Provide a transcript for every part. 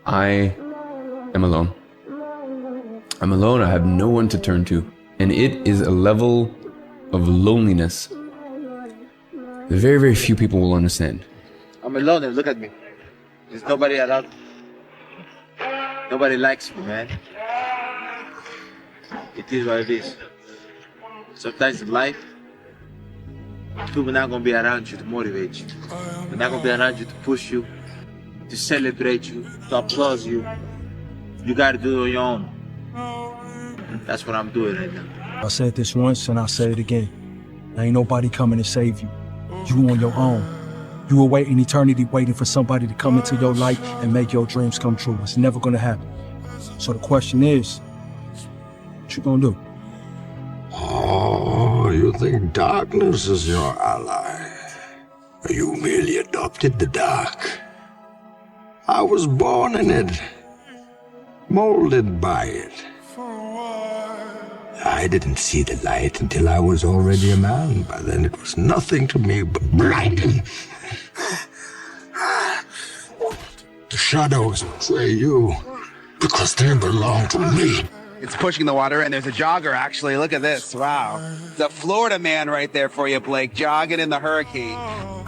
I am alone. I'm alone. I have no one to turn to. And it is a level of loneliness that very, very few people will understand. I'm alone and look at me. There's nobody around. Nobody likes me, man. It is what it is. Sometimes in life, people are not going to be around you to motivate you. They're not going to be around you to push you, to celebrate you, to applaud you. You got to do it on your own. That's what I'm doing right now. I said this once and I'll say it again. There ain't nobody coming to save you. You on your own. You will wait in eternity waiting for somebody to come into your life and make your dreams come true. It's never gonna happen. So the question is, what you gonna do? Oh, you think darkness is your ally? You merely adopted the dark. I was born in it, molded by it. I didn't see the light until I was already a man. By then it was nothing to me but blinding. The shadows betray you because they belong to me. It's pushing the water, and there's a jogger, actually. Look at this. Wow. The Florida man right there for you, Blake, jogging in the hurricane.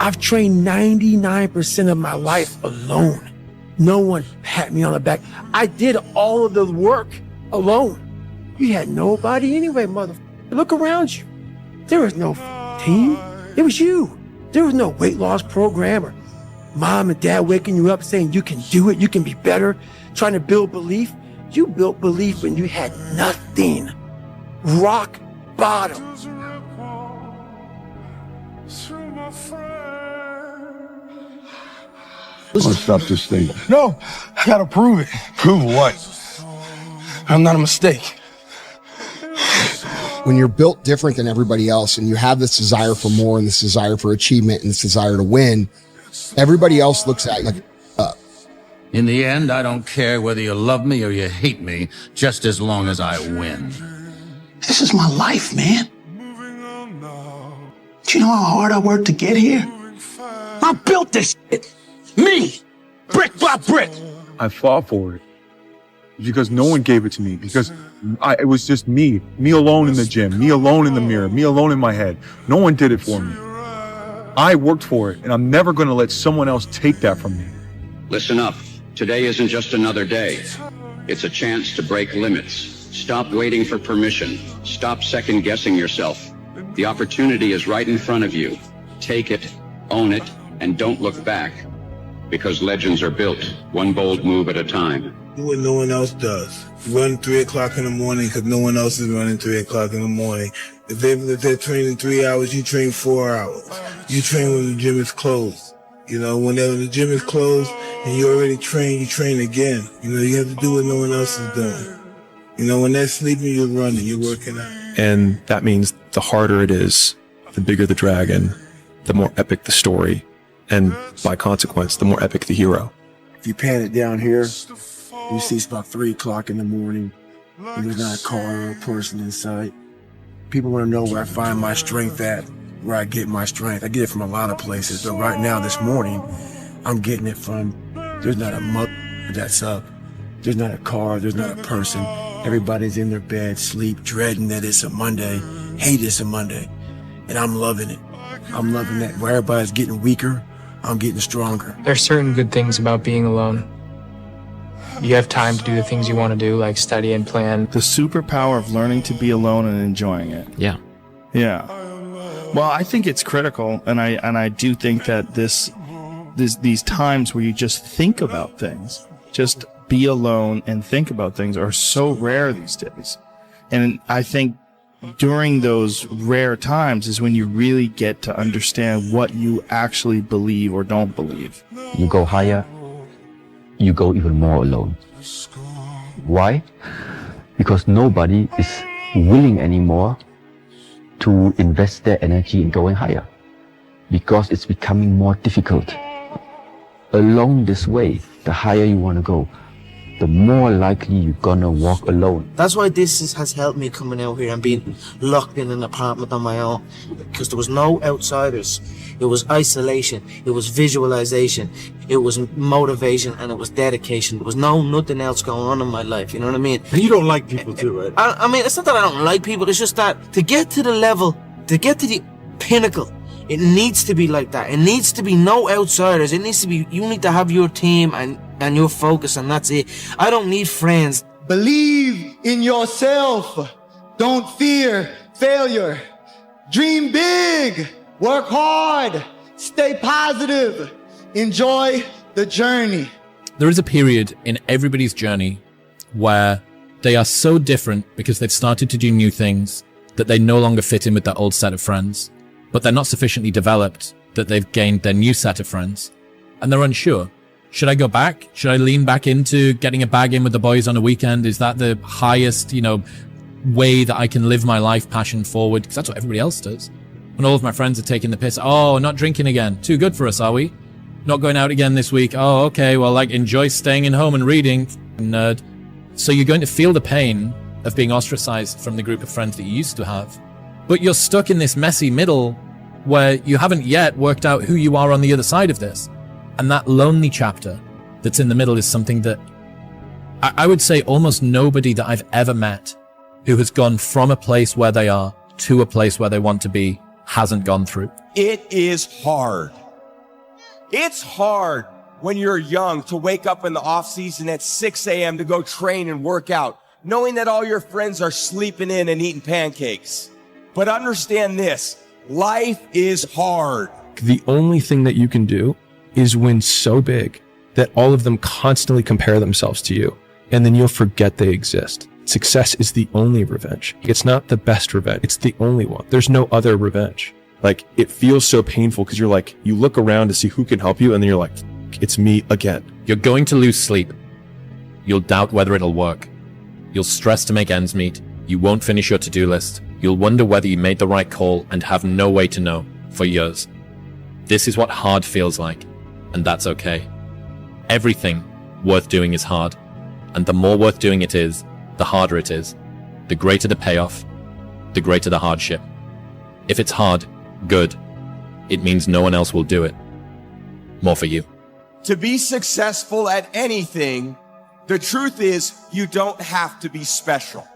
I've trained 99% of my life alone. No one pat me on the back. I did all of the work alone. You had nobody anyway, motherfucker. Look around you. There was no team. It was you. There was no weight loss program or mom and dad waking you up saying you can do it, you can be better, trying to build belief. You built belief when you had nothing. Rock bottom. Let's stop this thing. No, I gotta prove it. Prove what? I'm not a mistake. When you're built different than everybody else and you have this desire for more and this desire for achievement and this desire to win, everybody else looks at you like, In the end, I don't care whether you love me or you hate me, just as long as I win. This is my life, man. Do you know how hard I worked to get here? I built this shit. Me. Brick by brick. I fought for it because no one gave it to me, because it was just me alone in the gym, me alone in the mirror, me alone in my head. No one did it for me. I worked for it, and I'm never going to let someone else take that from me. Listen up. Today isn't just another day. It's a chance to break limits. Stop waiting for permission. Stop second-guessing yourself. The opportunity is right in front of you. Take it, own it, and don't look back. Because legends are built, one bold move at a time. Do what no one else does. Run 3 o'clock in the morning because no one else is running 3 o'clock in the morning. If they're training 3 hours, you train 4 hours. You train when the gym is closed. You know, whenever the gym is closed and you already train, you train again. You know, you have to do what no one else is doing. You know, when they're sleeping, you're running, you're working out. And that means the harder it is, the bigger the dragon, the more epic the story, and by consequence, the more epic the hero. If you pan it down here, you see it's about 3 o'clock in the morning, and there's not a car or a person in sight. People want to know where I find my strength at, where I get my strength. I get it from a lot of places, but right now, this morning, I'm getting it from, there's not a mother that's up. There's not a car, there's not a person. Everybody's in their bed, sleep, dreading that it's a Monday, hate it's a Monday. And I'm loving it. I'm loving that. Where everybody's getting weaker, I'm getting stronger. There's certain good things about being alone. You have time to do the things you want to do, like study and plan. The superpower of learning to be alone and enjoying it. Yeah. Yeah. Well, I think it's critical, and I do think that these times where you just think about things, just be alone and think about things, are so rare these days. And I think during those rare times is when you really get to understand what you actually believe or don't believe. You go higher, you go even more alone. Why? Because nobody is willing anymore to invest their energy in going higher. Because it's becoming more difficult. Along this way, the higher you want to go, the more likely you're gonna walk alone. That's why has helped me coming out here and being locked in an apartment on my own. Because there was no outsiders. It was isolation. It was visualization. It was motivation, and it was dedication. There was nothing else going on in my life. You know what I mean? And you don't like people too, right? I mean, it's not that I don't like people. It's just that to get to the level, to get to the pinnacle, it needs to be like that. It needs to be no outsiders. It needs to be, you need to have your team and your focus, and that's it. I don't need friends. Believe in yourself. Don't fear failure. Dream big. Work hard. Stay positive. Enjoy the journey. There is a period in everybody's journey where they are so different because they've started to do new things that they no longer fit in with their old set of friends, but they're not sufficiently developed that they've gained their new set of friends, and they're unsure. Should I go back? Should I lean back into getting a bag in with the boys on a weekend? Is that the highest, way that I can live my life passion forward? Because that's what everybody else does. When all of my friends are taking the piss, oh, not drinking again. Too good for us, are we? Not going out again this week. Oh, okay, well, enjoy staying in home and reading, nerd. So you're going to feel the pain of being ostracized from the group of friends that you used to have. But you're stuck in this messy middle where you haven't yet worked out who you are on the other side of this. And that lonely chapter that's in the middle is something that I would say almost nobody that I've ever met who has gone from a place where they are to a place where they want to be hasn't gone through. It is hard. It's hard when you're young to wake up in the off season at 6 a.m. to go train and work out, knowing that all your friends are sleeping in and eating pancakes. But understand this, life is hard. The only thing that you can do is win so big that all of them constantly compare themselves to you, and then you'll forget they exist. Success is the only revenge. It's not the best revenge. It's the only one. There's no other revenge. It feels so painful because you look around to see who can help you, and then you're like, it's me again. You're going to lose sleep. You'll doubt whether it'll work. You'll stress to make ends meet. You won't finish your to-do list. You'll wonder whether you made the right call and have no way to know for years. This is what hard feels like, and that's okay. Everything worth doing is hard, and the more worth doing it is, the harder it is. The greater the payoff, the greater the hardship. If it's hard, good. It means no one else will do it. More for you. To be successful at anything, the truth is you don't have to be special.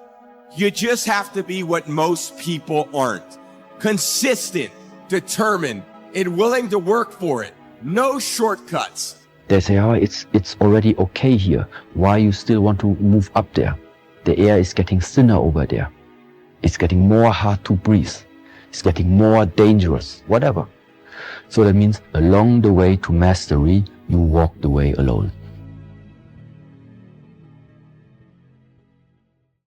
You just have to be what most people aren't. Consistent, determined, and willing to work for it. No shortcuts. They say, oh, it's already okay here. Why you still want to move up there? The air is getting thinner over there. It's getting more hard to breathe. It's getting more dangerous, whatever. So that means along the way to mastery, you walk the way alone.